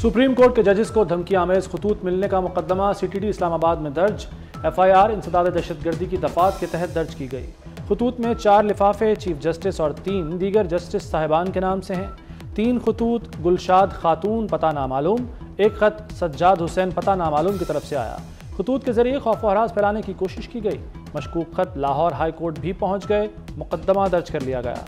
Supreme court के जजेस को धमकी आमेज खतूत मिलने का मुकदमा CTD इस्लामाबाद में दर्ज। FIR इंसदाद दहशतगर्दी की दफात के तहत दर्ज की गई। खतूत में 4 लिफाफे चीफ जस्टिस और 3 दीगर जस्टिस साहिबान के नाम से हैं। 3 खतूत गुलशाद खातून पता नामालूम, एक खत सज्जाद हुसैन पता नामालूम की तरफ से आया। खतूत के जरिए खौफ व हरास फैलाने की कोशिश की गई। मशकूक खत लाहौर हाई कोर्ट भी पहुंच गए। मुकदमा दर्ज कर लिया गया।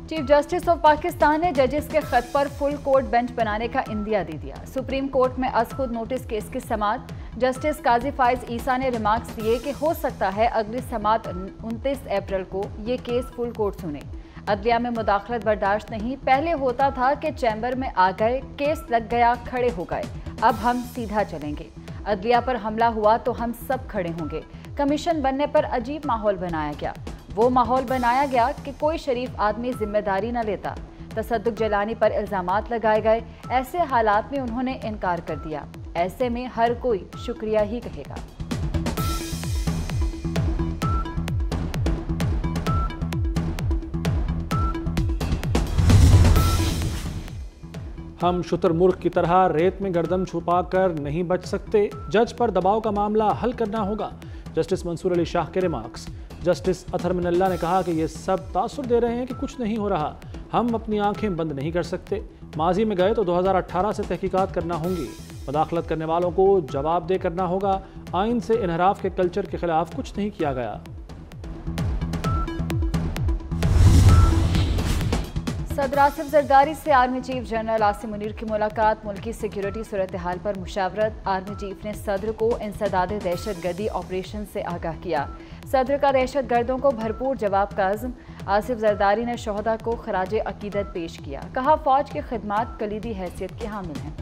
चीफ जस्टिस ऑफ पाकिस्तान ने जजेस के खत पर फुल कोर्ट बेंच बनाने का इंदिया दे दिया। सुप्रीम कोर्ट में अज खुद नोटिस केस की समाअत। जस्टिस काजी फाइज ईसा ने रिमार्क्स दिए कि हो सकता है अगली समाअत 29 अप्रैल को ये केस फुल कोर्ट सुने। अदलिया में मुदाखलत बर्दाश्त नहीं। पहले होता था कि चैम्बर में आ गए, केस लग गया, खड़े हो गए। अब हम सीधा चलेंगे। अदलिया पर हमला हुआ तो हम सब खड़े होंगे। कमीशन बनने पर अजीब माहौल बनाया गया। वो माहौल बनाया गया कि कोई शरीफ आदमी जिम्मेदारी न लेता। तसद्दुक जलानी पर इल्जामात लगाए गए। ऐसे हालात में उन्होंने इनकार कर दिया। ऐसे में हर कोई शुक्रिया ही कहेगा। हम शुतुरमुर्ग की तरह रेत में गर्दन छुपाकर नहीं बच सकते। जज पर दबाव का मामला हल करना होगा। जस्टिस मंसूर अली शाह के रिमार्क्स। जस्टिस अतहर मिनल्ला ने कहा कि ये सब तासुर दे रहे हैं कि कुछ नहीं हो रहा। हम अपनी आंखें बंद नहीं कर सकते। माजी में गए तो 2018 से तहकीकात करना होंगी। मुदाखलत करने वालों को जवाबदेह करना होगा। आइन से इनहराफ के कल्चर के खिलाफ कुछ नहीं किया गया। सदर आसिफ जरदारी से army chief general Asim Munir की मुलाकात। मुल्की सिक्योरिटी सूरत हाल पर मुशावरत। आर्मी चीफ ने सदर को इंसदाद दहशतगर्दी ऑपरेशन से आगाह किया। सदर का दहशत गर्दों को भरपूर जवाब का अज़्म। आसिफ जरदारी ने शोहदा को खराज अकीदत पेश किया। कहा फौज की खिदमात कलीदी हैसियत के हामिल हैं।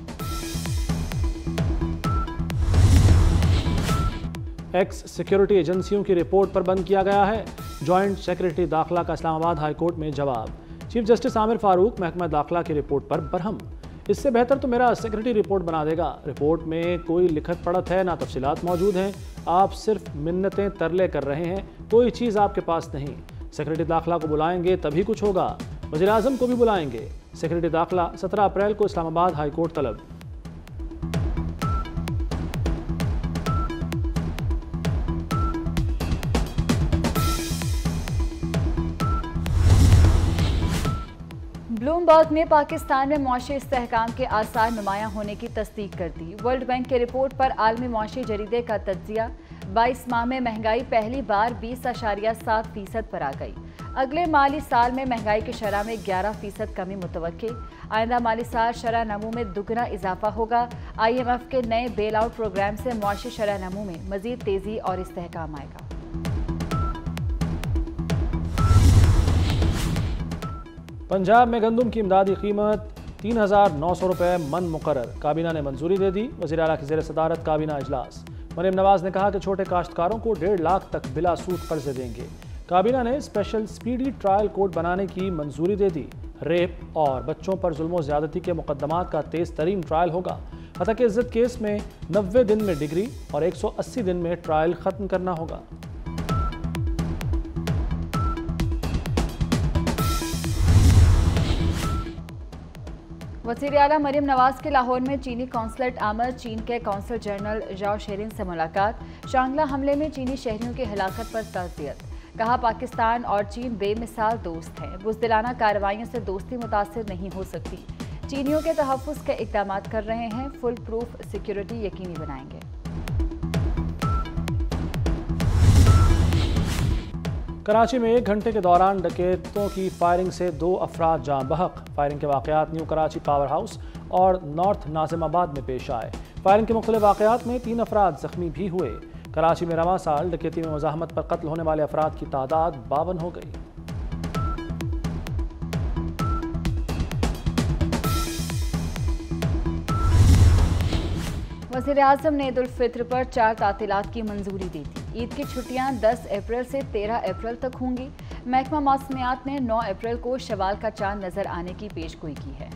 एक्स सिक्योरिटी एजेंसियों की रिपोर्ट पर बंद किया गया है। जॉइंट सेक्रेटरी दाखिला का इस्लामाबाद हाई कोर्ट में जवाब। चीफ जस्टिस आमिर फारूक महकमा दाखिला की रिपोर्ट पर बरहम। इससे बेहतर तो मेरा सेक्रेटरी रिपोर्ट बना देगा। रिपोर्ट में कोई लिखत पढ़त है ना तफसीलात मौजूद हैं। आप सिर्फ मिन्नतें तरले कर रहे हैं। कोई चीज़ आपके पास नहीं। सेक्रेटरी दाखिला को बुलाएंगे तभी कुछ होगा। वज़ीर आज़म को भी बुलाएंगे। सेक्रेटरी दाखिला 17 अप्रैल को इस्लामाबाद हाई कोर्ट तलब। ब्लूमबर्ग ने पाकिस्तान में मुआशी इस्तेहकाम के आसार नुमायां होने की तस्दीक कर दी। वर्ल्ड बैंक की रिपोर्ट पर आलमी मुआशी जरीदे का तज्जिया। 22 माह में महंगाई पहली बार 20.7% पर आ गई। अगले माली साल में महंगाई की शरह में 11% कमी मुतवक्के। आइंदा माली साल शरह नमू में दुगना इजाफा होगा। IMF के नए बेल आउट प्रोग्राम से मुआशी शरह नमू में मजीद तेजी और इस्तेहकाम आएगा। पंजाब में गंदम की इमदादी कीमत 3,900 रुपये मन मुकर्रर। काबीना ने मंजूरी दे दी। वज़ीर आला की ज़ेर सदारत काबीना इजलास। मरीम नवाज ने कहा कि छोटे काश्तकारों को 1.5 लाख तक बिला सूद कर्जे देंगे। काबीना ने स्पेशल स्पीडी ट्रायल कोर्ट बनाने की मंजूरी दे दी। रेप और बच्चों पर जुल्म ज़्यादती के मुकदमात का तेज़ तरीन ट्रायल होगा। हतक इज़्ज़त केस में 90 दिन में डिग्री और 180 दिन में ट्रायल ख़त्म करना होगा। वज़ीर आला मरीम नवाज के लाहौर में चीनी कौंसलेट आमद। चीन के कौंसल जनरल जाओ शेरिन से मुलाकात। शांगला हमले में चीनी शहरियों की हलाकत पर ताज़ियत। कहा पाकिस्तान और चीन बेमिसाल दोस्त हैं। बुज़दिलाना कार्रवाइयों से दोस्ती मुतासिर नहीं हो सकती। चीनियों के तहफ़्फ़ुज़ के इक़दाम कर रहे हैं। फुल प्रूफ सिक्योरिटी यकीनी बनाएंगे। कराची में 1 घंटे के दौरान डकैतों की फायरिंग से 2 अफराद जान बहक। फायरिंग के वाक़यात न्यू कराची पावर हाउस और नॉर्थ नाजिमाबाद में पेश आए। फायरिंग के मुख्तलिफ वाक़यात में 3 अफराद जख्मी भी हुए। कराची में रवां साल डकैती में मुज़ाहमत पर कत्ल होने वाले अफराद की तादाद 52 हो गई। वज़ीर आज़म ने ईद उल फित्र पर 4 तातीलात की मंजूरी दी थी। ईद की छुट्टियां 10 अप्रैल से 13 अप्रैल तक होंगी। महकमा मौसमियात ने 9 अप्रैल को शवाल का चांद नजर आने की पेशगोई की है।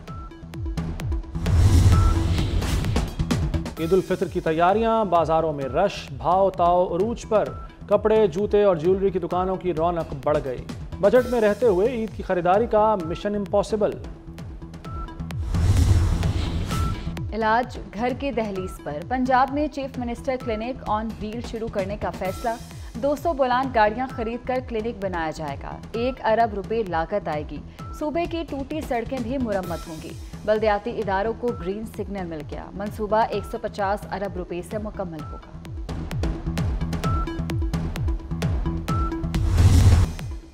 ईद उल फित्र की तैयारियां, बाजारों में रश, भाव ताव उरूज पर। कपड़े, जूते और ज्वेलरी की दुकानों की रौनक बढ़ गई। बजट में रहते हुए ईद की खरीदारी का मिशन इम्पॉसिबल। इलाज घर की दहलीज पर। पंजाब में chief minister clinic on wheel शुरू करने का फैसला। 200 बुलंद गाड़ियां खरीदकर क्लिनिक बनाया जाएगा। 1 अरब रुपए लागत आएगी। सूबे की टूटी सड़कें भी मुरम्मत होंगी। बल्दियाती इदारों को ग्रीन सिग्नल मिल गया। मंसूबा 150 अरब रुपए से मुकम्मल होगा।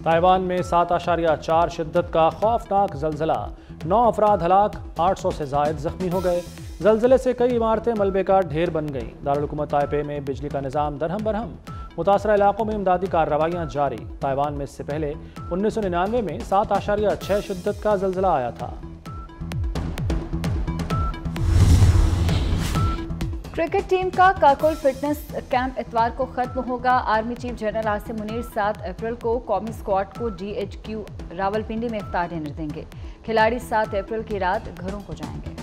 ताइवान में 7.4 शिद्दत का खौफनाक जलजला। 9 अफराद हलाक, 800 से जायद जख्मी हो गए। जलजले से कई इमारतें मलबे का ढेर बन गईं। दारुल हुकूमत ताइपे में बिजली का निज़ाम दरहम बरहम। मुतासरा इलाकों में इमदादी कार्रवाइयाँ जारी। ताइवान में इससे पहले 1999 में 7.6 शिद्दत का जलजला आया था। क्रिकेट टीम का काकुल फिटनेस कैंप इतवार को खत्म होगा। Army chief general Asim Munir 7 अप्रैल को कौमी स्क्वाड को DHQ रावलपिंडी में इफ्तार डिनर देंगे। खिलाड़ी 7 अप्रैल की रात घरों को जाएंगे।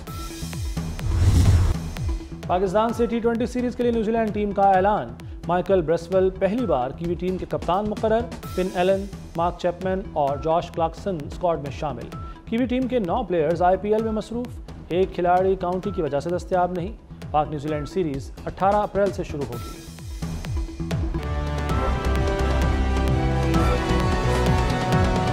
पाकिस्तान से T20 सीरीज के लिए न्यूजीलैंड टीम का ऐलान। माइकल ब्रेसवेल पहली बार कीवी टीम के कप्तान मुकर्रर। फिन एलन, मार्क चैपमैन और जॉश क्लार्कसन स्क्वाड में शामिल। कीवी टीम के 9 प्लेयर्स IPL में मसरूफ। 1 खिलाड़ी काउंटी की वजह से दस्तयाब नहीं। पाक न्यूजीलैंड सीरीज 18 अप्रैल से शुरू होगी।